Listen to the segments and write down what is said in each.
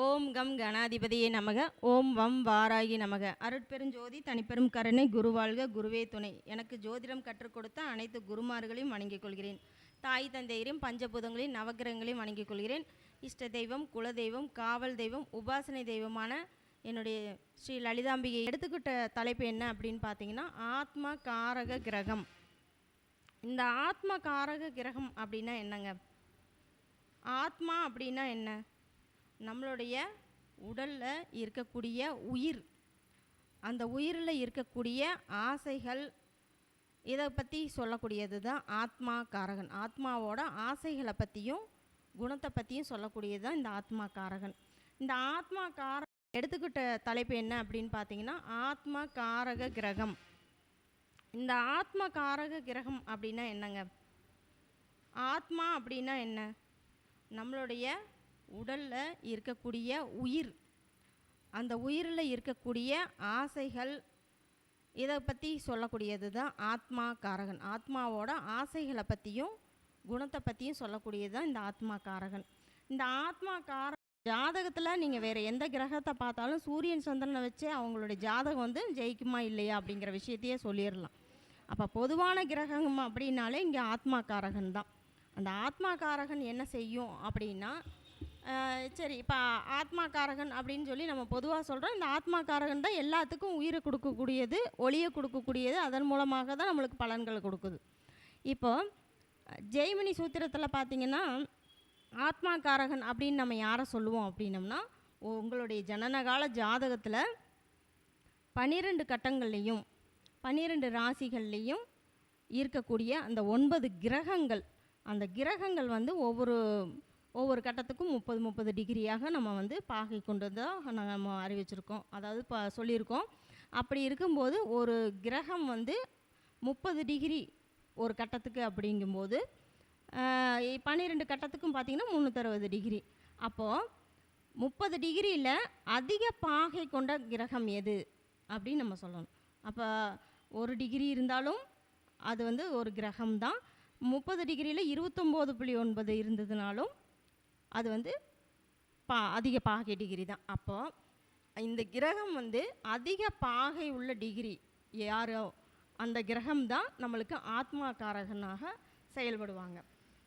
ஓம் come கணாதிபதியே நமக. ஓம் வம் வாராகி நமக. அருட்பெருஞ்சோதி தனிப்பெரும் கருணை குருவாழ்க குருவே துணை. எனக்கு ஜோதிடம் கற்றுக் கொடுத்த அனைத்து குருமார்களையும் வணங்கிக் கொள்கிறேன். தாய் தந்தையரையும் பஞ்சபூதங்களையும் நவகிரகங்களையும் வணங்கிக் கொள்கிறேன். இஷ்ட தெய்வம், குலதெய்வம், காவல் தெய்வம், உபாசனை தெய்வமான என்னுடைய ஸ்ரீ லலிதாம்பிகை எடுத்துக்கிட்ட தலைப்பு என்ன அப்படின்னு பார்த்தீங்கன்னா, ஆத்ம காரக கிரகம். இந்த ஆத்ம காரக கிரகம் அப்படின்னா என்னங்க? ஆத்மா அப்படின்னா என்ன? நம்மளுடைய உடலில் இருக்கக்கூடிய உயிர், அந்த உயிரில் இருக்கக்கூடிய ஆசைகள், இதை பற்றி சொல்லக்கூடியது தான் ஆத்மா காரகன். ஆத்மாவோட ஆசைகளை பற்றியும் குணத்தை பற்றியும் சொல்லக்கூடியது தான் இந்த ஆத்மா காரகன். இந்த ஆத்மா காரகன் எடுத்துக்கிட்ட தலைப்பு என்ன அப்படின்னு பார்த்தீங்கன்னா, ஆத்ம காரக கிரகம். இந்த ஆத்ம காரக கிரகம் அப்படின்னா என்னங்க? ஆத்மா அப்படின்னா என்ன? நம்மளுடைய உடலில் இருக்கக்கூடிய உயிர், அந்த உயிரில் இருக்கக்கூடிய ஆசைகள், இதை பற்றி சொல்லக்கூடியது தான் ஆத்மா காரகன். ஆத்மாவோட ஆசைகளை பற்றியும் குணத்தை பற்றியும் சொல்லக்கூடியது தான் இந்த ஆத்மா காரகன். இந்த ஆத்மா ஜாதகத்தில் நீங்கள் வேறு எந்த கிரகத்தை பார்த்தாலும் சூரியன் சந்திரனை வச்சே அவங்களுடைய ஜாதகம் வந்து ஜெயிக்குமா இல்லையா அப்படிங்கிற விஷயத்தையே சொல்லிடலாம். அப்போ பொதுவான கிரகம் அப்படின்னாலே இங்கே ஆத்மா காரகன் தான். அந்த ஆத்மா காரகன் என்ன செய்யும் அப்படின்னா, சரி, இப்போ ஆத்மா காரகன் அப்படின்னு சொல்லி நம்ம பொதுவாக சொல்கிறோம். இந்த ஆத்மா காரகன் தான் எல்லாத்துக்கும் உயிரை கொடுக்கக்கூடியது, ஒளியை கொடுக்கக்கூடியது. அதன் மூலமாக தான் நம்மளுக்கு பலன்களை கொடுக்குது. இப்போது ஜெய்மினி சூத்திரத்தில் பார்த்திங்கன்னா, ஆத்மா காரகன் அப்படின்னு நம்ம யாரை சொல்லுவோம் அப்படின்னம்னா, உங்களுடைய ஜனனகால ஜாதகத்தில் 12 கட்டங்கள்லேயும் 12 ராசிகள்லேயும் இருக்கக்கூடிய அந்த 9 கிரகங்கள், அந்த கிரகங்கள் வந்து ஒவ்வொரு கட்டத்துக்கும் 30 டிகிரியாக நம்ம வந்து பாகை கொண்டு தான் நம்ம அறிவிச்சிருக்கோம், அதாவது இப்போ சொல்லியிருக்கோம். அப்படி இருக்கும்போது ஒரு கிரகம் வந்து 30 டிகிரி ஒரு கட்டத்துக்கு அப்படிங்கும்போது 12 கட்டத்துக்கும் பார்த்திங்கன்னா 360 டிகிரி. அப்போது 30 டிகிரியில் அதிக பாகை கொண்ட கிரகம் எது அப்படின்னு நம்ம சொல்லணும். அப்போ 1 டிகிரி இருந்தாலும் அது வந்து ஒரு கிரகம் தான். 30 டிகிரியில் 29.9 இருந்ததுனாலும் அது வந்து அதிக பாகை டிகிரி தான். அப்போது இந்த கிரகம் வந்து அதிக பாகை உள்ள டிகிரி யாரோ அந்த கிரகம் தான் நம்மளுக்கு ஆத்மா காரகனாக செயல்படுவாங்க.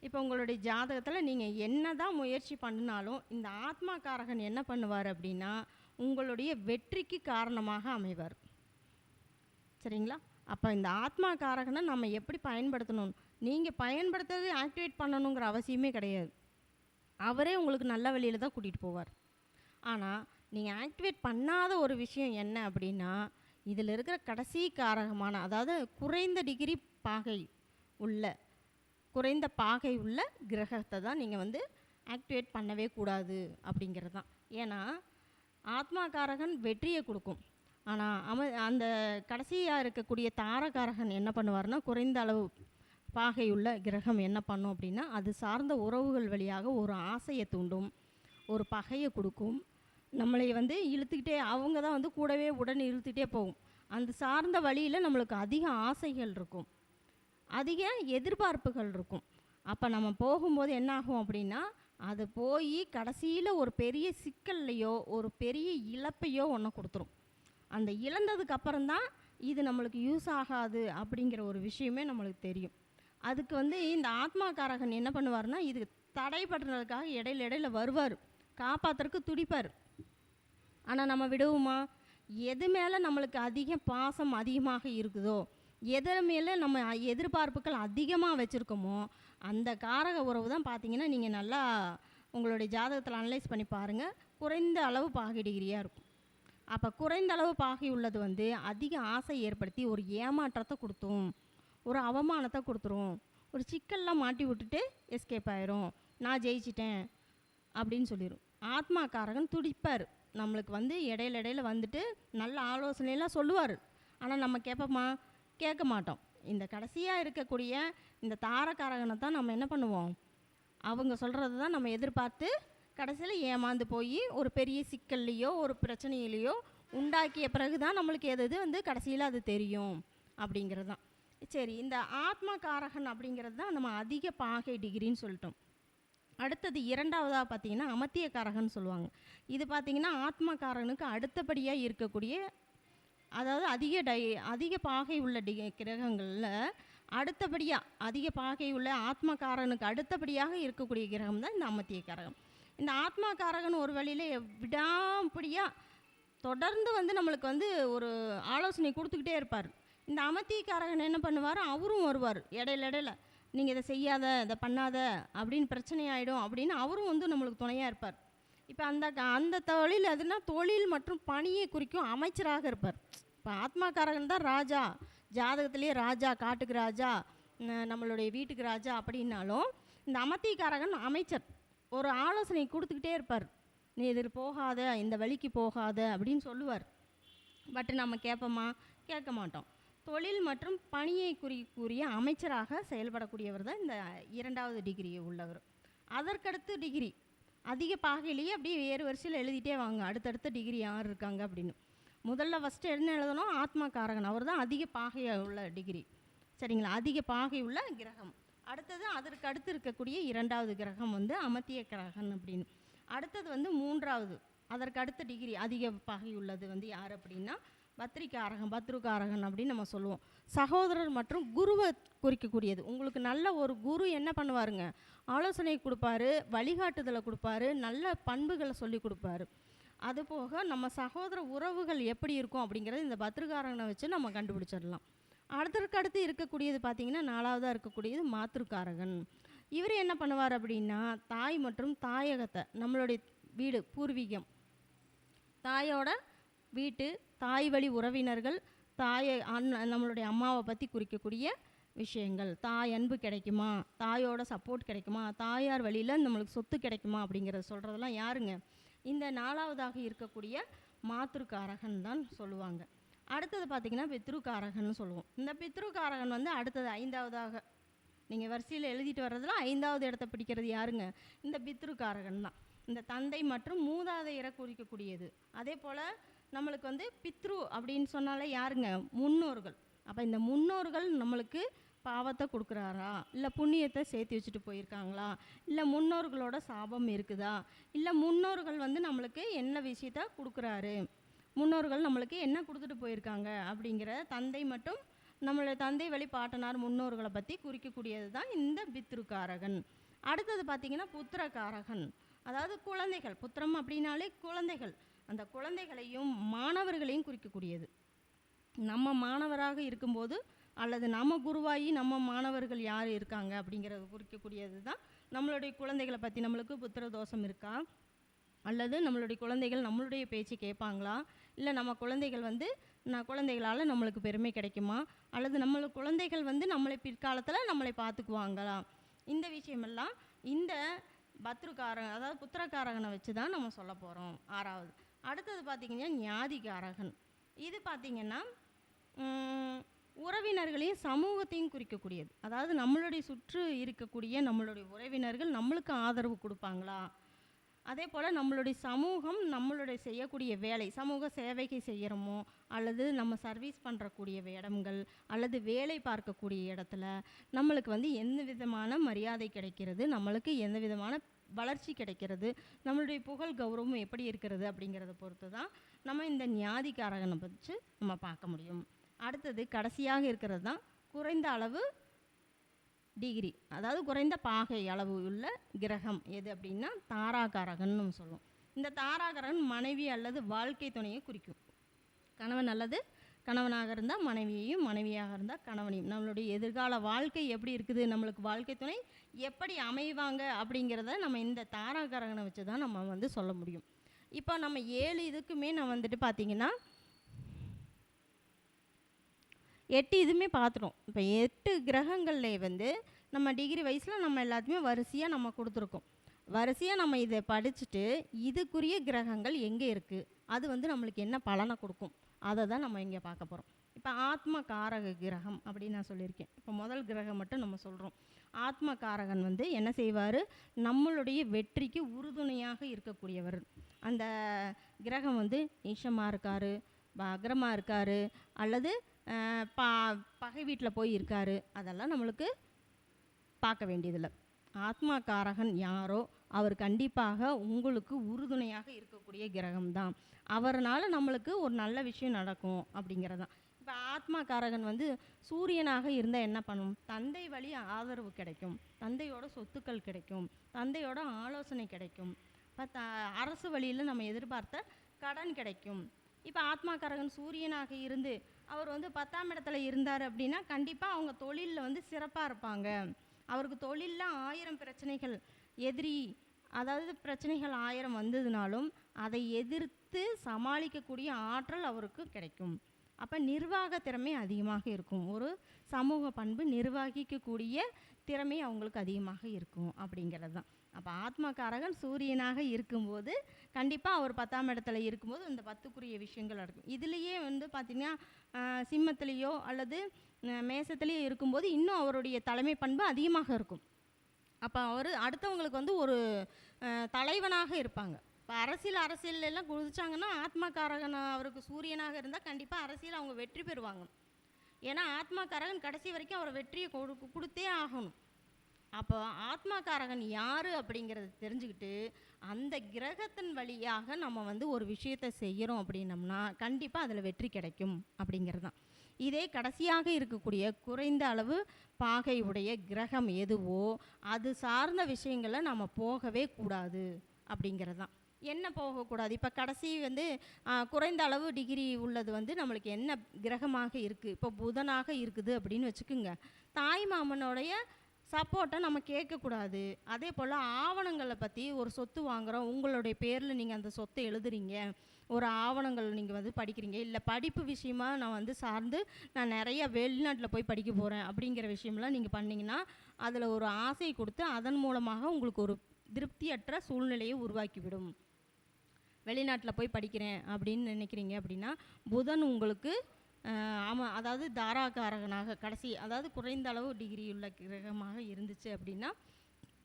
இப்போ உங்களுடைய ஜாதகத்தில் நீங்கள் என்ன தான் முயற்சி பண்ணினாலும் இந்த ஆத்மா காரகன் என்ன பண்ணுவார் அப்படின்னா, உங்களுடைய வெற்றிக்கு காரணமாக அமைவார். சரிங்களா? அப்போ இந்த ஆத்மா காரகனை நம்ம எப்படி பயன்படுத்தணும்? நீங்கள் பயன்படுத்துறது ஆக்டிவேட் பண்ணணுங்கிற அவசியமே கிடையாது. அவரே உங்களுக்கு நல்ல வழியில் தான் கூட்டிகிட்டு போவார். ஆனால் நீங்கள் ஆக்டிவேட் பண்ணாத ஒரு விஷயம் என்ன அப்படின்னா, இதில் இருக்கிற கடைசி காரகமான, அதாவது குறைந்த டிகிரி பாகை உள்ள, குறைந்த பாகை உள்ள கிரகத்தை தான் நீங்கள் வந்து ஆக்டிவேட் பண்ணவே கூடாது அப்படிங்கிறது தான். ஏன்னா ஆத்மாகாரகன் வெற்றியை கொடுக்கும். ஆனால் அந்த கடைசியாக இருக்கக்கூடிய தாரகாரகன் என்ன பண்ணுவார்னா, குறைந்த அளவு பாகையுள்ள கிரகம் என்ன பண்ணும் அப்படின்னா, அது சார்ந்த உறவுகள் வழியாக ஒரு ஆசையை தூண்டும், ஒரு பகையை கொடுக்கும். நம்மளை வந்து இழுத்துக்கிட்டே, அவங்க தான் வந்து கூடவே உடனே இழுத்துக்கிட்டே போகும். அந்த சார்ந்த வழியில் நம்மளுக்கு அதிக ஆசைகள் இருக்கும், அதிக எதிர்பார்ப்புகள் இருக்கும். அப்போ நம்ம போகும்போது என்ன ஆகும் அப்படின்னா, அது போய் கடைசியில் ஒரு பெரிய சிக்கல்லையோ ஒரு பெரிய இழப்பையோ ஒன்று கொடுத்துரும். அந்த இழந்ததுக்கு அப்புறம்தான் இது நம்மளுக்கு யூஸ் ஆகாது அப்படிங்கிற ஒரு விஷயமே நம்மளுக்கு தெரியும். அதுக்கு வந்து இந்த ஆத்மாகாரகன் என்ன பண்ணுவார்னா, இது தடைப்படுறதுக்காக இடையில வருவார், காப்பாற்றுறதுக்கு துடிப்பார். ஆனால் நம்ம விடுவோமா? எது மேலே நம்மளுக்கு அதிக பாசம் அதிகமாக இருக்குதோ, எது மேலே நம்ம எதிர்பார்ப்புகள் அதிகமாக வச்சுருக்கோமோ, அந்த காரக உறவு தான் பார்த்திங்கன்னா, நீங்கள் நல்லா உங்களுடைய ஜாதகத்தில் அனலைஸ் பண்ணி பாருங்கள், குறைந்த அளவு பாகை டிகிரியாக இருக்கும். அப்போ குறைந்த அளவு பாகை உள்ளது வந்து அதிக ஆசை ஏற்படுத்தி ஒரு ஏமாற்றத்தை கொடுத்துரும், ஒரு அவமானத்தை கொடுத்துரும், ஒரு சிக்கல்லாம் மாட்டி விட்டுட்டு எஸ்கேப் ஆயிரும், நான் ஜெயிச்சிட்டேன் அப்படின்னு சொல்லிடும். ஆத்மாக்காரகன் துடிப்பார், நம்மளுக்கு வந்து இடையில வந்துட்டு நல்ல ஆலோசனையெல்லாம் சொல்லுவார். ஆனால் நம்ம கேட்போமா? கேட்க மாட்டோம். இந்த கடைசியாக இருக்கக்கூடிய இந்த தாரகாரகனை தான் நம்ம என்ன பண்ணுவோம்? அவங்க சொல்கிறது தான் நம்ம எதிர்பார்த்து கடைசியில் ஏமாந்து போய் ஒரு பெரிய சிக்கல்லையோ ஒரு பிரச்சனையிலையோ உண்டாக்கிய பிறகு தான் நம்மளுக்கு எது வந்து கடைசியில் அது தெரியும் அப்படிங்கிறது தான். சரி, இந்த ஆத்மா காரகன் அப்படிங்கிறது தான் நம்ம அதிக பாகை டிகிரின்னு சொல்லிட்டோம். அடுத்தது இரண்டாவதாக பார்த்தீங்கன்னா அமத்தியக்காரகன்னு சொல்லுவாங்க. இது பார்த்தீங்கன்னா ஆத்மகாரகனுக்கு அடுத்தபடியாக இருக்கக்கூடிய, அதாவது அதிக பாகை உள்ள கிரகங்களில் அடுத்தபடியாக அதிக பாகை உள்ள ஆத்மகாரனுக்கு அடுத்தபடியாக இருக்கக்கூடிய கிரகம் தான் இந்த அமத்தியக்காரகன். இந்த ஆத்மகாரகன் ஒரு வழியில் விடாம்படியாக தொடர்ந்து வந்து நம்மளுக்கு வந்து ஒரு ஆலோசனை கொடுத்துக்கிட்டே இருப்பார். இந்த அமத்தியக்காரகன் என்ன பண்ணுவார், அவரும் வருவார் இடையில நீங்கள் இதை செய்யாத, இதை பண்ணாத அப்படின்னு பிரச்சனை ஆகிடும் அப்படின்னு அவரும் வந்து நம்மளுக்கு துணையாக இருப்பார். இப்போ அந்த தொழில் எதுனா தொழில் மற்றும் பணியை குறிக்கும் அமைச்சராக இருப்பார். இப்போ ஆத்மாக்காரகன் தான் ராஜா, ஜாதகத்திலேயே ராஜா, காட்டுக்கு ராஜா, நம்மளுடைய வீட்டுக்கு ராஜா அப்படின்னாலும் இந்த அமத்தியக்காரகன் அமைச்சர் ஒரு ஆலோசனை கொடுத்துக்கிட்டே இருப்பார். நீ இதில் போகாத, இந்த வழிக்கு போகாத அப்படின்னு சொல்லுவார். பட் நம்ம கேட்போமா? கேட்க மாட்டோம். தொழில் மற்றும் பணியை குறிக்கூடிய அமைச்சராக செயல்படக்கூடியவர் தான் இந்த இரண்டாவது டிகிரி உள்ளவர். அதற்கடுத்து டிகிரி அதிக பாகையிலேயே அப்படியே வேறு வரிசையில் எழுதிட்டே வாங்க, அடுத்தடுத்த டிகிரி யார் இருக்காங்க அப்படின்னு. முதல்ல ஃபஸ்ட்டு என்ன எழுதணும்? ஆத்மகாரகன், அவர் தான் அதிக பாகை உள்ள டிகிரி. சரிங்களா? அதிக பாகை உள்ள கிரகம். அடுத்தது அதற்கு அடுத்து இருக்கக்கூடிய இரண்டாவது கிரகம் வந்து அமத்திய கிரகன் அப்படின்னு. அடுத்தது வந்து மூன்றாவது, அதற்கு அடுத்த டிகிரி அதிக பாகை உள்ளது வந்து யார் அப்படின்னா பத்ருகாரகன் அப்படின்னு நம்ம சொல்லுவோம். சகோதரர் மற்றும் குருவை குறிக்கக்கூடியது. உங்களுக்கு நல்ல ஒரு குரு என்ன பண்ணுவாருங்க, ஆலோசனை கொடுப்பாரு, வழிகாட்டுதலை கொடுப்பாரு, நல்ல பண்புகளை சொல்லி கொடுப்பாரு. அதுபோக நம்ம சகோதர உறவுகள் எப்படி இருக்கும் அப்படிங்கிறது இந்த பத்ருகாரகனை வச்சு நம்ம கண்டுபிடிச்சிடலாம். அடுத்து இருக்கக்கூடியது பார்த்திங்கன்னா நாலாவதாக இருக்கக்கூடியது மாத்ருகாரகன். இவர் என்ன பண்ணுவார் அப்படின்னா தாய் மற்றும் தாயகத்தை, நம்மளுடைய வீடு பூர்வீகம், தாயோட வீட்டு தாய் வழி உறவினர்கள், நம்மளுடைய அம்மாவை பற்றி குறிக்கக்கூடிய விஷயங்கள், தாய் அன்பு கிடைக்குமா, தாயோட சப்போர்ட் கிடைக்குமா, தாயார் வழியில் நம்மளுக்கு சொத்து கிடைக்குமா அப்படிங்கிறத சொல்கிறதெல்லாம் யாருங்க? இந்த நாலாவதாக இருக்கக்கூடிய மாத்ருகாரகன் தான் சொல்லுவாங்க. அடுத்தது பார்த்திங்கன்னா பித்ருகாரகன் சொல்லுவோம். இந்த பித்ருகாரகன் வந்து அடுத்தது ஐந்தாவதாக நீங்கள் வரிசையில் எழுதிட்டு வர்றதுல ஐந்தாவது இடத்த பிடிக்கிறது யாருங்க? இந்த பித்ருகாரகன் தான். இந்த தந்தை மற்றும் மூதாதையரை குறிக்கக்கூடியது. அதே போல் நம்மளுக்கு வந்து பித்ரு அப்படின்னு சொன்னாலே யாருங்க? முன்னோர்கள். அப்போ இந்த முன்னோர்கள் நம்மளுக்கு பாவத்தை கொடுக்குறாரா, இல்லை புண்ணியத்தை சேர்த்து வச்சுட்டு போயிருக்காங்களா, இல்லை முன்னோர்களோட சாபம் இருக்குதா, இல்லை முன்னோர்கள் வந்து நம்மளுக்கு என்ன விஷயத்த கொடுக்குறாரு, முன்னோர்கள் நம்மளுக்கு என்ன கொடுத்துட்டு போயிருக்காங்க அப்படிங்கிற தந்தை மற்றும் நம்மளுடைய தந்தை வழி பாட்டனார் முன்னோர்களை பற்றி குறிக்கக்கூடியது தான் இந்த பித்ருகாரகன். அடுத்தது பார்த்திங்கன்னா புத்திரகாரகன், அதாவது குழந்தைகள். புத்திரம் அப்படின்னாலே குழந்தைகள். அந்த குழந்தைகளையும் மாணவர்களையும் குறிக்கக்கூடியது. நம்ம மாணவராக இருக்கும்போது அல்லது நம்ம குருவாகி நம்ம மாணவர்கள் யார் இருக்காங்க அப்படிங்கிறத குறிக்கக்கூடியது தான் நம்மளுடைய குழந்தைகளை பற்றி. நம்மளுக்கு புத்திர தோஷம் இருக்கா, அல்லது நம்மளுடைய குழந்தைகள் நம்மளுடைய பேச்சு கேட்பாங்களா, இல்லை நம்ம குழந்தைகள் வந்து குழந்தைகளால் நம்மளுக்கு பெருமை கிடைக்குமா, அல்லது நம்மளுக்கு குழந்தைகள் வந்து நம்மளை பிற்காலத்தில் நம்மளை பார்த்துக்குவாங்களா, இந்த விஷயமெல்லாம் இந்த பத்ருகாரகன் அதாவது புத்திரகாரகனை வச்சு தான் நம்ம சொல்ல போகிறோம். ஆறாவது. அடுத்தது பார்த்திங்கன்னா ஞாதிகாரகன். இது பார்த்திங்கன்னா உறவினர்களையும் சமூகத்தையும் குறிக்கக்கூடியது. அதாவது நம்மளுடைய சுற்று இருக்கக்கூடிய நம்மளுடைய உறவினர்கள் நம்மளுக்கு ஆதரவு கொடுப்பாங்களா, அதே போல் நம்மளுடைய சமூகம் நம்மளுடைய செய்யக்கூடிய வேலை, சமூக சேவைக்கு செய்கிறோமோ, அல்லது நம்ம சர்வீஸ் பண்ணுறக்கூடிய இடங்கள் அல்லது வேலை பார்க்கக்கூடிய இடத்துல நம்மளுக்கு வந்து எந்த விதமான மரியாதை கிடைக்கிறது, நம்மளுக்கு எந்த விதமான வளர்ச்சி கிடைக்கிறது, நம்மளுடைய புகழ் கௌரவம் எப்படி இருக்கிறது அப்படிங்கிறத பொறுத்து தான் நம்ம இந்த ஞாதிகாரகனை வச்சு நம்ம பார்க்க முடியும். அடுத்தது கடைசியாக இருக்கிறது தான் குறைந்த அளவு டிகிரி, அதாவது குறைந்த பாகை அளவு உள்ள கிரகம் எது அப்படின்னா தாராகாரகன் சொல்லுவோம். இந்த தாராகாரகன் மனைவி அல்லது வாழ்க்கை துணையை குறிக்கும். கணவன் அல்லது கணவனாக இருந்தால் மனைவியையும், மனைவியாக இருந்தால் கணவனையும். நம்மளுடைய எதிர்கால வாழ்க்கை எப்படி இருக்குது, நம்மளுக்கு வாழ்க்கை துணை எப்படி அமைவாங்க அப்படிங்கிறத நம்ம இந்த தாராகாரகனை வச்சு தான் நம்ம வந்து சொல்ல முடியும். இப்போ நம்ம 7 இதுக்குமே நான் வந்துட்டு பார்த்திங்கன்னா 8 இதுவுமே பார்த்துட்டோம். இப்போ 8 கிரகங்கள்லே வந்து நம்ம டிகிரி வைஸில் நம்ம எல்லாத்தையுமே வரிசையாக நம்ம கொடுத்துருக்கோம். வரிசையாக நம்ம இதை படிச்சுட்டு இதுக்குரிய கிரகங்கள் எங்கே இருக்குது, அது வந்து நம்மளுக்கு என்ன பலனை கொடுக்கும், அதை தான் நம்ம இங்கே பார்க்க போகிறோம். இப்போ ஆத்ம காரக கிரகம் அப்படின்னு நான் சொல்லியிருக்கேன். இப்போ முதல் கிரகம் மட்டும் நம்ம சொல்கிறோம். ஆத்ம காரகன் வந்து என்ன செய்வார், நம்மளுடைய வெற்றிக்கு உறுதுணையாக இருக்கக்கூடியவர். அந்த கிரகம் வந்து நீச்சமாக இருக்கார், அக்ரமாக இருக்கார், அல்லது பகை வீட்டில் போய் இருக்கார், அதெல்லாம் நம்மளுக்கு பார்க்க வேண்டியதில்லை. ஆத்மாக்காரகன் யாரோ அவர் கண்டிப்பாக உங்களுக்கு உறுதுணையாக இருக்கக்கூடிய கிரகம்தான். அவர்னால நம்மளுக்கு ஒரு நல்ல விஷயம் நடக்கும் அப்படிங்கிறதான். இப்போ ஆத்மாக்காரகன் வந்து சூரியனாக இருந்தால் என்ன பண்ணும்? தந்தை வழி ஆதரவு கிடைக்கும், தந்தையோட சொத்துக்கள் கிடைக்கும், தந்தையோட ஆலோசனை கிடைக்கும், இப்போ அரசு வழியில் நம்ம எதிர்பார்த்த கடன் கிடைக்கும். இப்போ ஆத்மாக்காரகன் சூரியனாக இருந்து அவர் வந்து 10ஆம் இடத்துல இருந்தார் அப்படின்னா கண்டிப்பாக அவங்க தொழிலில் வந்து சிறப்பாக இருப்பாங்க. அவருக்கு தொழிலில் 1000 பிரச்சனைகள் எதிரி, அதாவது பிரச்சனைகள் 1000 வந்ததுனாலும் அதை எதிர்த்து சமாளிக்கக்கூடிய ஆற்றல் அவருக்கு கிடைக்கும். அப்போ நிர்வாக திறமை அதிகமாக இருக்கும். ஒரு சமூக பண்பு நிர்வகிக்கக்கூடிய திறமை அவங்களுக்கு அதிகமாக இருக்கும் அப்படிங்கிறது தான். அப்போ ஆத்மாக்காரகன் சூரியனாக இருக்கும்போது கண்டிப்பாக அவர் 10ஆம் இடத்துல இருக்கும்போது இந்த 10க்குரிய விஷயங்கள் நடக்கும். இதுலேயே வந்து பார்த்திங்கன்னா சிம்மத்திலேயோ அல்லது மேசத்திலேயோ இருக்கும்போது இன்னும் அவருடைய தலைமை பண்பு அதிகமாக இருக்கும். அப்போ அவர் அடுத்தவங்களுக்கு வந்து ஒரு தலைவனாக இருப்பாங்க. இப்போ அரசியல் எல்லாம் குதிச்சாங்கன்னா ஆத்மாக்காரகன் அவருக்கு சூரியனாக இருந்தால் கண்டிப்பாக அரசியல் அவங்க வெற்றி பெறுவாங்க. ஏன்னா ஆத்மாக்காரகன் கடைசி வரைக்கும் அவரை வெற்றியை கொடுத்தே ஆகணும். அப்போ ஆத்மாக்காரகன் யார் அப்படிங்கிறத தெரிஞ்சுக்கிட்டு அந்த கிரகத்தின் வழியாக நம்ம வந்து ஒரு விஷயத்தை செய்கிறோம் அப்படின்னம்னா கண்டிப்பாக அதில் வெற்றி கிடைக்கும் அப்படிங்கிறது தான். இதே கடைசியாக இருக்கக்கூடிய குறைந்த அளவு பாகை உடைய கிரகம் எதுவோ அது சார்ந்த விஷயங்களை நம்ம போகவே கூடாது அப்படிங்கிறது தான். என்ன போகக்கூடாது? இப்போ கடைசி வந்து குறைந்த அளவு டிகிரி உள்ளது வந்து நம்மளுக்கு என்ன கிரகமாக இருக்குது? இப்போ புதனாக இருக்குது அப்படின்னு வச்சுக்கோங்க. தாய் மாமனுடைய சப்போர்ட்டை நம்ம கேட்கக்கூடாது. அதே போல் ஆவணங்களை பற்றி ஒரு சொத்து வாங்குகிறோம், உங்களுடைய பேரில் நீங்கள் அந்த சொத்தை எழுதுறீங்க, ஒரு ஆவணங்கள் நீங்கள் வந்து படிக்கிறீங்க, இல்லை படிப்பு விஷயமா நான் வந்து சார்ந்து நான் நிறைய வெளிநாட்டில் போய் படிக்க போகிறேன் அப்படிங்கிற விஷயம்லாம் நீங்கள் பண்ணிங்கன்னா அதில் ஒரு ஆசையை கொடுத்து அதன் மூலமாக உங்களுக்கு ஒரு திருப்தியற்ற சூழ்நிலையை உருவாக்கிவிடும். வெளிநாட்டில் போய் படிக்கிறேன் அப்படின்னு நினைக்கிறீங்க அப்படின்னா புதன் உங்களுக்கு ஆமாம், அதாவது தாராகாரகனாக கடைசி, அதாவது குறைந்த அளவு டிகிரி உள்ள கிரகமாக இருந்துச்சு அப்படின்னா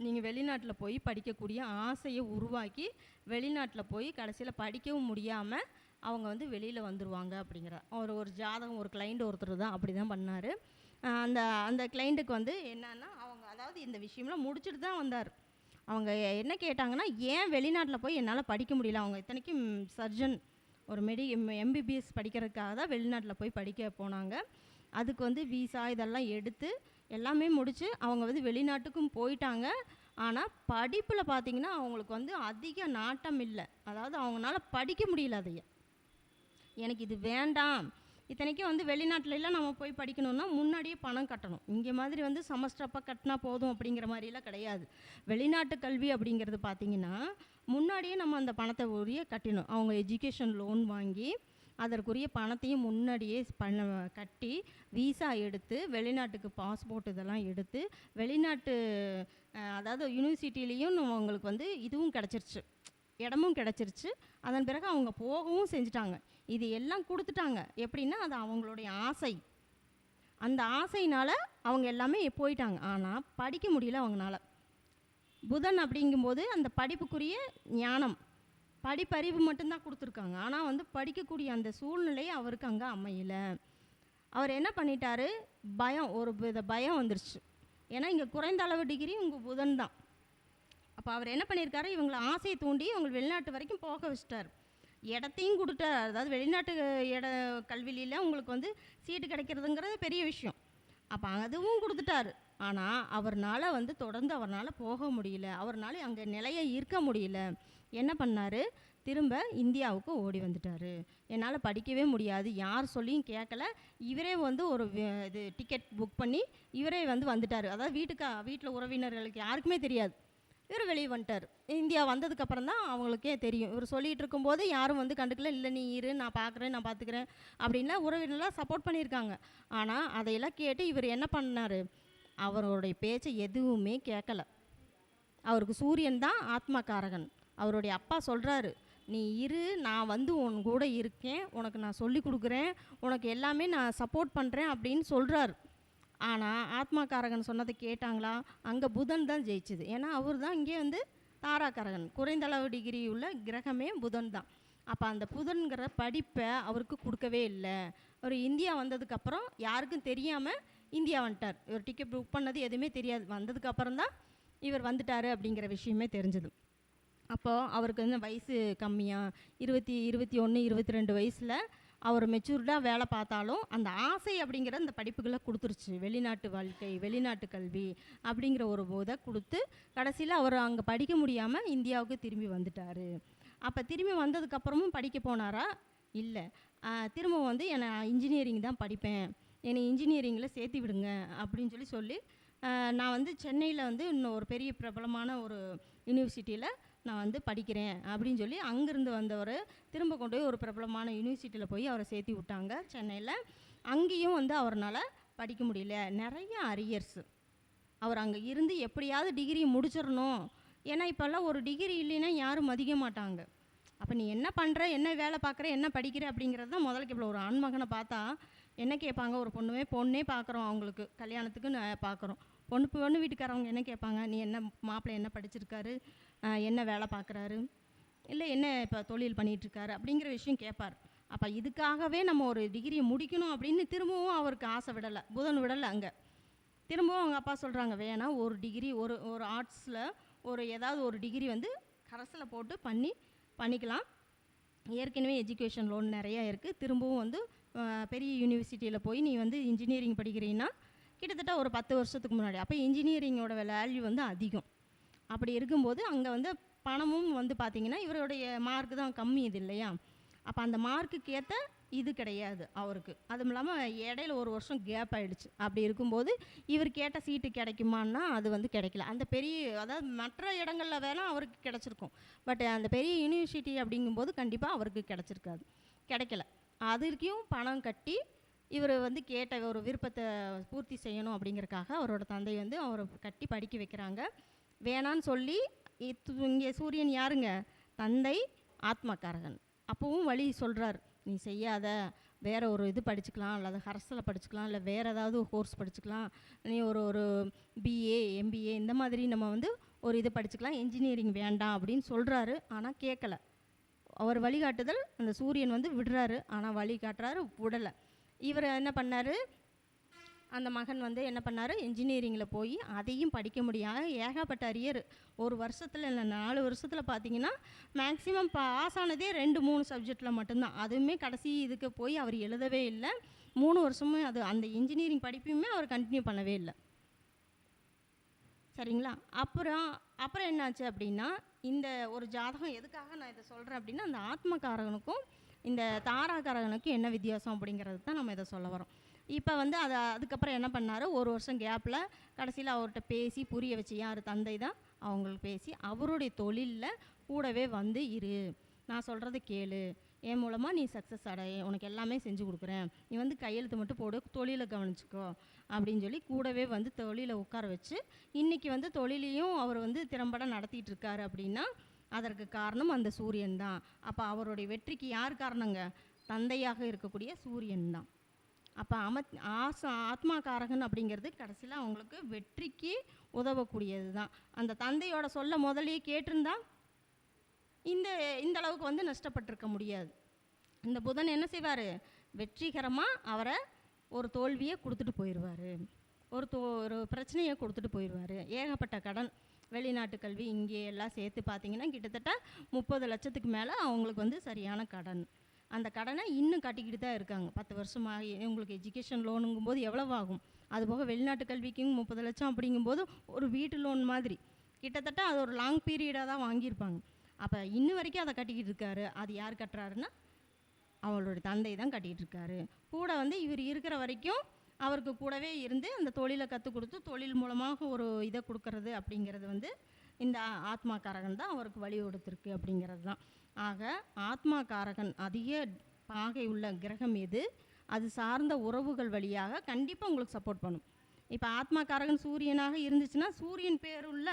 நீங்கள் வெளிநாட்டில் போய் படிக்கக்கூடிய ஆசையை உருவாக்கி வெளிநாட்டில் போய் கடைசியில் படிக்கவும் முடியாமல் அவங்க வந்து வெளியில் வந்துடுவாங்க அப்படிங்கிற ஒரு ஜாதகம் ஒரு கிளைண்ட் ஒருத்தர் தான் அப்படி தான் பண்ணார். அந்த கிளைண்ட்டுக்கு வந்து என்னன்னா அவங்க அதாவது இந்த விஷயம்லாம் முடிச்சுட்டு தான் வந்தார். அவங்க என்ன கேட்டாங்கன்னா, ஏன் வெளிநாட்டில் போய் என்னால் படிக்க முடியல? அவங்க இத்தனைக்கும் சர்ஜன், ஒரு எம்பிபிஎஸ் படிக்கிறதுக்காக தான் வெளிநாட்டில் போய் படிக்க போனாங்க. அதுக்கு வந்து விசா இதெல்லாம் எடுத்து எல்லாமே முடித்து அவங்க வந்து வெளிநாட்டுக்கும் போயிட்டாங்க. ஆனால் படிப்பில் பார்த்திங்கன்னா அவங்களுக்கு வந்து அதிக நாட்டம் இல்லை. அதாவது அவங்களால படிக்க முடியல. அதையே எனக்கு இது வேண்டாம். இத்தனைக்கும் வந்து வெளிநாட்டிலலாம் நம்ம போய் படிக்கணும்னா முன்னாடியே பணம் கட்டணும். இங்கே மாதிரி வந்து செமஸ்டரப்போ கட்டினா போதும் அப்படிங்கிற மாதிரிலாம் கிடையாது. வெளிநாட்டு கல்வி அப்படிங்கிறது பார்த்திங்கன்னா முன்னாடியே நம்ம அந்த பணத்தை உரிய கட்டணும். அவங்க எஜுகேஷன் லோன் வாங்கி அதற்குரிய பணத்தையும் முன்னாடியே கட்டி விசா எடுத்து வெளிநாட்டுக்கு பாஸ்போர்ட் இதெல்லாம் எடுத்து வெளிநாட்டு அதாவது யூனிவர்சிட்டிலேயும் அவங்களுக்கு வந்து இதுவும் கிடச்சிருச்சு, இடமும் கிடச்சிருச்சு. அதன் பிறகு அவங்க போகவும் செஞ்சுட்டாங்க. இது எல்லாம் கொடுத்துட்டாங்க. எப்படின்னா அது அவங்களுடைய ஆசை. அந்த ஆசையினால் அவங்க எல்லாமே போயிட்டாங்க. ஆனால் படிக்க முடியல அவங்களால. புதன் அப்படிங்கும்போது அந்த படிப்புக்குரிய ஞானம் படிப்பறிவு மட்டும்தான் கொடுத்துருக்காங்க. ஆனால் வந்து படிக்கக்கூடிய அந்த சூழ்நிலை அவருக்கு அங்கே அமையலை. அவர் என்ன பண்ணிட்டாரு, பயம், ஒரு வித பயம் வந்துருச்சு. ஏன்னா இங்கே குறைந்த அளவு டிகிரி உங்கள் புதன் தான். அப்போ அவர் என்ன பண்ணியிருக்காரு, இவங்களை ஆசையை தூண்டி இவங்க வெளிநாட்டு வரைக்கும் போக வச்சிட்டார். இடத்தையும் கொடுத்தார். அதாவது வெளிநாட்டு கல்வியில் உங்களுக்கு வந்து சீட்டு கிடைக்கிறதுங்கிறது பெரிய விஷயம். அப்போ அதுவும் கொடுத்துட்டாரு. ஆனால் அவர்னால் வந்து தொடர்ந்து அவரால் போக முடியல, அவர்னால அங்கே நிலையை இருக்க முடியல. என்ன பண்ணார், திரும்ப இந்தியாவுக்கு ஓடி வந்துட்டார். என்னால் படிக்கவே முடியாது, யார் சொல்லியும் கேட்கல. இவரே வந்து ஒரு இது டிக்கெட் புக் பண்ணி இவரே வந்து வந்துட்டார். அதாவது வீட்டில் உறவினர்களுக்கு யாருக்குமே தெரியாது. இவர் வெளியே வந்துட்டார். இந்தியா வந்ததுக்கப்புறம் தான் அவங்களுக்கே தெரியும். இவர் சொல்லிகிட்டு இருக்கும்போது யாரும் வந்து கண்டுக்கல. இல்லை நீ இரு, நான் பார்க்குறேன், நான் பார்த்துக்கிறேன் அப்படின்லாம் உறவினர்லாம் சப்போர்ட் பண்ணியிருக்காங்க. ஆனால் அதையெல்லாம் கேட்டு இவர் என்ன பண்ணார், அவருடைய பேச்சை எதுவுமே கேட்கல. அவருக்கு சூரியன் தான் ஆத்மகாரகன். அவருடைய அப்பா சொல்கிறாரு, நீ இரு, நான் வந்து உன் கூட இருக்கேன், உனக்கு நான் சொல்லி கொடுக்குறேன், உனக்கு எல்லாமே நான் சப்போர்ட் பண்ணுறேன் அப்படின்னு சொல்கிறாரு. ஆனால் ஆத்மாக்காரகன் சொன்னதை கேட்டாங்களா? அங்கே புதன் தான் ஜெயிச்சுது. ஏன்னா அவர் தான் இங்கே வந்து தாராக்காரகன், குறைந்தளவு டிகிரி உள்ள கிரகமே புதன் தான். அப்போ அந்த புதன்கிற படிப்பை அவருக்கு கொடுக்கவே இல்லை. அவர் இந்தியா வந்ததுக்கப்புறம் யாருக்கும் தெரியாமல் இந்தியா வந்துட்டார். இவர் டிக்கெட் புக் பண்ணது எதுவுமே தெரியாது. வந்ததுக்கப்புறம் தான் இவர் வந்துட்டார் அப்படிங்கிற விஷயமே தெரிஞ்சது. அப்போது அவருக்கு வந்து வயசு கம்மியாக 21 22 வயசில் அவர் மெச்சூர்டாக வேலை பார்த்தாலும் அந்த ஆசை அப்படிங்கிற அந்த படிப்புகளை கொடுத்துருச்சு. வெளிநாட்டு வாழ்க்கை, வெளிநாட்டு கல்வி அப்படிங்கிற ஒரு இதை கொடுத்து கடைசியில் அவர் அங்கே படிக்க முடியாமல் இந்தியாவுக்கு திரும்பி வந்துட்டார். அப்போ திரும்பி வந்ததுக்கப்புறமும் படிக்க போனாரா? இல்லை. திரும்ப வந்து என்னை இன்ஜினியரிங் தான் படிப்பேன், என்னை இன்ஜினியரிங்கில் சேர்த்து விடுங்க அப்படின்னு சொல்லி நான் வந்து சென்னையில் வந்து இன்னும் ஒரு பெரிய பிரபலமான ஒரு யூனிவர்சிட்டியில் நான் வந்து படிக்கிறேன் அப்படின்னு சொல்லி அங்கேருந்து வந்தவர் திரும்ப கொண்டு போய் ஒரு பிரபலமான யூனிவர்சிட்டியில் போய் அவரை சேர்த்தி விட்டாங்க சென்னையில். அங்கேயும் வந்து அவரால் படிக்க முடியல, நிறைய அரியர்ஸு. அவர் அங்கே இருந்து எப்படியாவது டிகிரி முடிச்சிடணும், ஏன்னா இப்போல்லாம் ஒரு டிகிரி இல்லைன்னா யாரும் மதிக்க மாட்டாங்க. அப்போ நீ என்ன பண்ணுற, என்ன வேலை பார்க்குற, என்ன படிக்கிற அப்படிங்கிறது தான் முதல்ல கேட்பல. ஒரு ஆண்மகனை பார்த்தா என்ன கேட்பாங்க? ஒரு பொண்ணே பார்க்குறோம், அவங்களுக்கு கல்யாணத்துக்கு பார்க்குறோம், பொண்ணு வீட்டுக்காரவங்க என்ன கேட்பாங்க? நீ என்ன மாப்பிள்ளை என்ன படிச்சிருக்காரு, என்ன வேலை பார்க்குறாரு, இல்லை என்ன இப்போ தொழில் பண்ணிகிட்ருக்காரு அப்படிங்கிற விஷயம் கேட்பார். அப்போ இதுக்காகவே நம்ம ஒரு டிகிரியை முடிக்கணும் அப்படின்னு திரும்பவும் அவருக்கு ஆசை விடலை, புதன் விடலை. அங்கே திரும்பவும் அவங்க அப்பா சொல்கிறாங்க, வேணாம், ஒரு டிகிரி ஒரு ஆர்ட்ஸில் ஏதாவது ஒரு டிகிரி வந்து கரஸில் போட்டு பண்ணிக்கலாம், ஏற்கனவே எஜுகேஷன் லோன் நிறையா இருக்குது, திரும்பவும் வந்து பெரிய யூனிவர்சிட்டியில் போய் நீ வந்து இன்ஜினியரிங் படிக்கிறீன்னா கிட்டத்தட்ட ஒரு 10 வருஷத்துக்கு முன்னாடி அப்போ இன்ஜினியரிங்கோட வேல்யூ வந்து அதிகம். அப்படி இருக்கும்போது அங்கே வந்து பணமும் வந்து பார்த்திங்கன்னா இவருடைய மார்க்கு தான் கம்மி, இது இல்லையா? அப்போ அந்த மார்க்குக்கு ஏற்ற இது கிடையாது அவருக்கு. அதுவும் இல்லாமல் இடையில ஒரு வருஷம் கேப் ஆகிடுச்சு. அப்படி இருக்கும்போது இவர் கேட்ட சீட்டு கிடைக்குமான்னா அது வந்து கிடைக்கல. அந்த அதாவது மற்ற இடங்களில் வேணால் அவருக்கு கிடச்சிருக்கும், பட் அந்த பெரிய யூனிவர்சிட்டி அப்படிங்கும்போது கண்டிப்பாக அவருக்கு கிடைக்கல. அதற்கும் பணம் கட்டி இவர் வந்து கேட்ட ஒரு விருப்பத்தை பூர்த்தி செய்யணும் அப்படிங்கிறக்காக அவரோட தந்தை வந்து அவரை கட்டி படிக்க வைக்கிறாங்க. வேணான்னு சொல்லி இங்கே சூரியன் யாருங்க? தந்தை ஆத்மகாரகன். அப்போவும் வழி சொல்கிறார், நீ செய்யாத, வேறு ஒரு இது படிச்சுக்கலாம், அல்லது ஹரஸில் படிச்சுக்கலாம், இல்லை வேறு ஏதாவது கோர்ஸ் படிச்சுக்கலாம், நீ ஒரு பிஏ எம்பிஏ இந்த மாதிரி நம்ம வந்து ஒரு இது படிச்சுக்கலாம், இன்ஜினியரிங் வேண்டாம் அப்படின்னு சொல்கிறாரு. ஆனால் கேட்கல. அவர் வழிகாட்டுதல் அந்த சூரியன் வந்து விடுறாரு, ஆனால் வழி காட்டுறாரு, விடலை. இவர் என்ன பண்ணார், அந்த மகன் வந்து என்ன பண்ணார், இன்ஜினியரிங்கில் போய் அதையும் படிக்க முடியாமல் ஏகப்பட்ட அரியர். ஒரு வருஷத்தில் இல்லை 4 வருஷத்தில் பார்த்தீங்கன்னா மேக்ஸிமம் பாஸ் ஆனதே 2-3 சப்ஜெக்டில் மட்டும்தான். அதுவுமே கடைசி இதுக்கு போய் அவர் எழுதவே இல்லை. 3 வருஷமும் அந்த இன்ஜினியரிங் படிப்பையுமே அவர் கண்டினியூ பண்ணவே இல்லை. சரிங்களா? அப்புறம் என்னாச்சு அப்படின்னா, இந்த ஒரு ஜாதகம் எதுக்காக நான் இதை சொல்கிறேன் அப்படின்னா, அந்த ஆத்மகாரகனுக்கும் இந்த தாராகாரகனுக்கும் என்ன வித்தியாசம் அப்படிங்கிறது தான் நம்ம இதை சொல்ல வரோம். இப்போ வந்து அதுக்கப்புறம் என்ன பண்ணார், ஒரு வருஷம் கேப்பில் கடைசியில் அவர்கிட்ட பேசி புரிய வச்சு, யார் தந்தை தான் அவங்களுக்கு பேசி அவருடைய தொழிலில் கூடவே வந்து இரு, நான் சொல்கிறத கேளு, என் மூலமாக நீ சக்ஸஸ் அடை, உனக்கு எல்லாமே செஞ்சு கொடுக்குறேன், நீ வந்து கையெழுத்து மட்டும் போடு, தொழிலை கவனிச்சிக்கோ அப்படின்னு சொல்லி கூடவே வந்து தொழிலை உட்கார வச்சு இன்றைக்கி வந்து தொழிலையும் அவர் வந்து திறம்பட நடத்திட்டு இருக்காரு. அப்படின்னா அதற்கு காரணம் அந்த சூரியன் தான். அப்போ அவருடைய வெற்றிக்கு யார் காரணங்க? தந்தையாக இருக்கக்கூடிய சூரியன் தான். அப்போ ஆத்மாகாரகன் அப்படிங்கிறது கடைசியில் அவங்களுக்கு வெற்றிக்கு உதவக்கூடியது தான். அந்த தந்தையோட சொல்ல முதலையே கேட்டிருந்தா இந்த அளவுக்கு வந்து நஷ்டப்பட்டிருக்க முடியாது. இந்த புதன் என்ன செய்வார், வெற்றிகரமாக அவரை ஒரு தோல்வியை கொடுத்துட்டு போயிடுவார், ஒரு பிரச்சனையை கொடுத்துட்டு போயிடுவார். ஏகப்பட்ட கடன், வெளிநாட்டு கல்வி இங்கே எல்லாம் சேர்த்து பார்த்திங்கன்னா கிட்டத்தட்ட 30 லட்சத்துக்கு மேலே அவங்களுக்கு வந்து சரியான கடன். அந்த கடனை இன்னும் கட்டிக்கிட்டு தான் இருக்காங்க. 10 வருஷமாக உங்களுக்கு எஜுகேஷன் லோனுங்கும்போது எவ்வளவு ஆகும், அதுபோக வெளிநாட்டு கல்விக்கும் 30 லட்சம் அப்படிங்கும்போது ஒரு வீட்டு லோன் மாதிரி கிட்டத்தட்ட அது ஒரு லாங் பீரியடாக தான் வாங்கியிருப்பாங்க. அப்போ இன்னும் வரைக்கும் அதை கட்டிக்கிட்டு இருக்காரு. அது யார் கட்டுறாருன்னா அவளோட தந்தை தான் கட்டிகிட்டு இருக்காரு. கூட வந்து இவர் இருக்கிற வரைக்கும் அவருக்கு கூடவே இருந்து அந்த தொழிலை கற்றுக் கொடுத்து தொழில் மூலமாக ஒரு இதை கொடுக்கறது அப்படிங்கிறது வந்து இந்த ஆத்மாகாரகன் தான் அவருக்கு வழி கொடுத்துருக்கு அப்படிங்கிறது தான். ஆக ஆத்மாகாரகன் அதிக பாகை உள்ள கிரகம் எது, அது சார்ந்த உறவுகள் வழியாக கண்டிப்பாக உங்களுக்கு சப்போர்ட் பண்ணும். இப்போ ஆத்மாகாரகன் சூரியனாக இருந்துச்சுன்னா சூரியன் பேருள்ள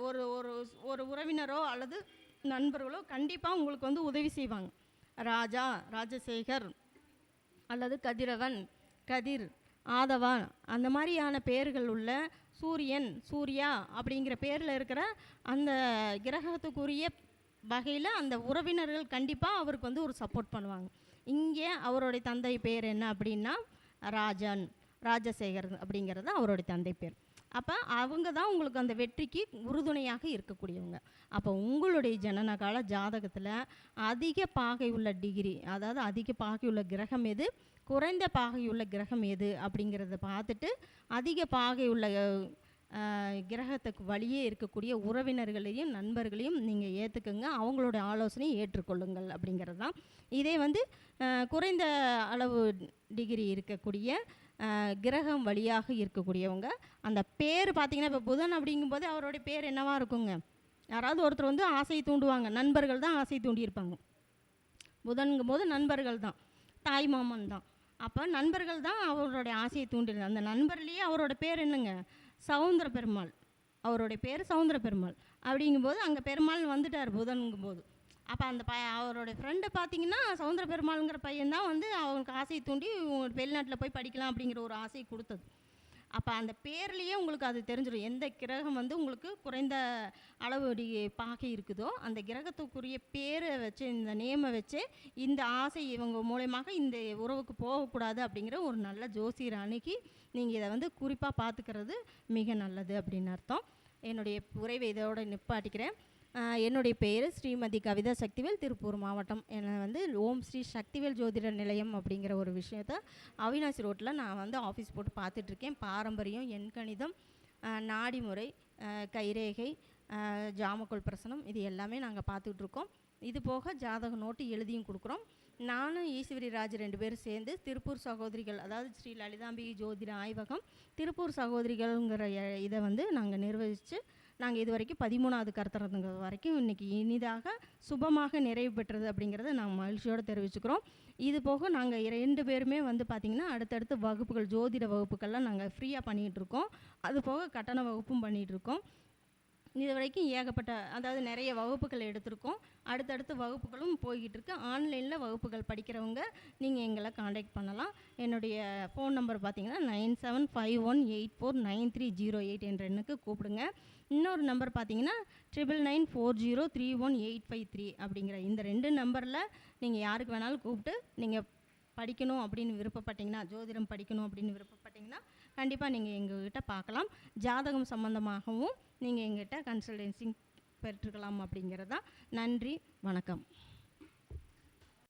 ஒரு ஒரு ஒரு உறவினரோ அல்லது நண்பர்களோ கண்டிப்பாக உங்களுக்கு வந்து உதவி செய்வாங்க. ராஜா, ராஜசேகர் அல்லது கதிரவன், கதிர், ஆதவான் அந்த மாதிரியான பெயர்கள் உள்ள சூரியன், சூர்யா அப்படிங்கிற பேரில் இருக்கிற அந்த கிரகத்துக்குரிய வகையில் அந்த உறவினர்கள் கண்டிப்பாக அவருக்கு வந்து ஒரு சப்போர்ட் பண்ணுவாங்க. இங்கே அவருடைய தந்தை பேர் என்ன அப்படின்னா ராஜன், ராஜசேகர் அப்படிங்கிறது அவருடைய தந்தை பேர். அப்போ அவங்க தான் உங்களுக்கு அந்த வெற்றிக்கு உறுதுணையாக இருக்கக்கூடியவங்க. அப்போ உங்களுடைய ஜனனகால ஜாதகத்தில் அதிக பாகை உள்ள டிகிரி, அதாவது அதிக பாகை உள்ள கிரகம் எது, குறைந்த பாகை உள்ள கிரகம் எது அப்படிங்கிறத பார்த்துட்டு அதிக பாகை உள்ள கிரகத்துக்கு வழியே இருக்கக்கூடிய உறவினர்களையும் நண்பர்களையும் நீங்கள் ஏற்றுக்குங்க, அவங்களோட ஆலோசனையை ஏற்றுக்கொள்ளுங்கள் அப்படிங்கிறது தான். இதே வந்து குறைந்த அளவு டிகிரி இருக்கக்கூடிய கிரகம் வழியாக இருக்கக்கூடியவங்க அந்த பேர் பார்த்திங்கன்னா, இப்போ புதன் அப்படிங்கும்போது அவருடைய பேர் என்னவாக இருக்குங்க, யாராவது ஒருத்தர் வந்து ஆசை தூண்டுவாங்க, நண்பர்கள் தான் ஆசை தூண்டியிருப்பாங்க. புதன்கும் போது நண்பர்கள் தான், தாய் மாமன் தான். அப்போ நண்பர்கள் தான் அவருடைய ஆசையை தூண்டிருந்தாங்க. அந்த நண்பர்லேயே அவரோட பேர் என்னங்க, சவுந்தர பெருமாள். அவருடைய பேர் சவுந்தர பெருமாள். அப்படிங்கும்போது அங்கே பெருமாள் வந்துட்டார் புதனுங்கும்போது. அப்போ அந்த அவருடைய ஃப்ரெண்டை பார்த்தீங்கன்னா சவுந்தர பெருமாளுங்கிற பையன்தான் வந்து அவங்களுக்கு ஆசையை தூண்டி வெளிநாட்டில் போய் படிக்கலாம் அப்படிங்கிற ஒரு ஆசையை கொடுத்தது. அப்போ அந்த பேர்லேயே உங்களுக்கு அது தெரிஞ்சிடும், எந்த கிரகம் வந்து உங்களுக்கு குறைந்த அளவு பாகை இருக்குதோ அந்த கிரகத்துக்குரிய பேரை வச்சு, இந்த நேமை வச்சு இந்த ஆசை இவங்க மூலயமாக இந்த உறவுக்கு போகக்கூடாது அப்படிங்கிற ஒரு நல்ல ஜோசியரை அணுகி நீங்கள் இதை வந்து குறிப்பாக பார்த்துக்கிறது மிக நல்லது அப்படின்னு அர்த்தம். என்னுடைய உரைவை இதோட நிப்பாட்டிக்கிறேன். என்னுடைய பெயர் ஸ்ரீமதி கவிதா சக்திவேல், திருப்பூர் மாவட்டம். என்னை வந்து ஓம் ஸ்ரீ சக்திவேல் ஜோதிட நிலையம் அப்படிங்கிற ஒரு விஷயத்த அவினாசி ரோட்டில் நான் வந்து ஆஃபீஸ் போட்டு பார்த்துட்ருக்கேன். பாரம்பரியம், எண்கணிதம், நாடிமுறை, கைரேகை, ஜாமக்கோல் பிரசனம், இது எல்லாமே நாங்கள் பார்த்துட்ருக்கோம். இது போக ஜாதக நோட்டு எழுதியும் கொடுக்குறோம். நானும் ஈஸ்வரி ராஜ் 2 பேரும் சேர்ந்து திருப்பூர் சகோதரிகள், அதாவது ஸ்ரீ லலிதாம்பிகை ஜோதிட ஆய்வகம் திருப்பூர் சகோதரிகள்ங்கிற இதை வந்து நாங்கள் நிர்வகித்து நாங்கள் இது வரைக்கும் 13வது கருத்தரங்க வரைக்கும் இன்றைக்கி இனிதாக சுபமாக நிறைவு பெற்றது அப்படிங்கிறத நாங்கள் மகிழ்ச்சியோடு தெரிவிச்சுக்கிறோம். இது போக நாங்கள் 2 பேருமே வந்து பார்த்திங்கன்னா அடுத்தடுத்து வகுப்புகள், ஜோதிட வகுப்புகள்லாம் நாங்கள் ஃப்ரீயாக பண்ணிகிட்ருக்கோம். அது போக கட்டண வகுப்பும் பண்ணிகிட்ருக்கோம். இது வரைக்கும் ஏகப்பட்ட, அதாவது நிறைய வகுப்புகள் எடுத்திருக்கோம். அடுத்தடுத்து வகுப்புகளும் போய்கிட்டு இருக்கு. ஆன்லைனில் வகுப்புகள் படிக்கிறவங்க நீங்கள் எங்களை காண்டாக்ட் பண்ணலாம். என்னுடைய ஃபோன் நம்பர் பார்த்தீங்கன்னா 9751849308 என்ற எண்ணுக்கு கூப்பிடுங்க. இன்னொரு நம்பர் பார்த்தீங்கன்னா 9994031853 அப்படிங்கிற இந்த 2 நம்பரில் நீங்கள் யாருக்கு வேணாலும் கூப்பிட்டு நீங்கள் படிக்கணும் அப்படின்னு விருப்பப்பட்டீங்கன்னா, ஜோதிடம் படிக்கணும் அப்படின்னு விருப்பப்பட்டீங்கன்னா கண்டிப்பாக நீங்கள் எங்ககிட்ட பார்க்கலாம். ஜாதகம் சம்மந்தமாகவும் நீங்கள் எங்கிட்ட கன்சல்டன்சிங் பெற்றுக்கலாம் அப்படிங்கிறது தான். நன்றி, வணக்கம்.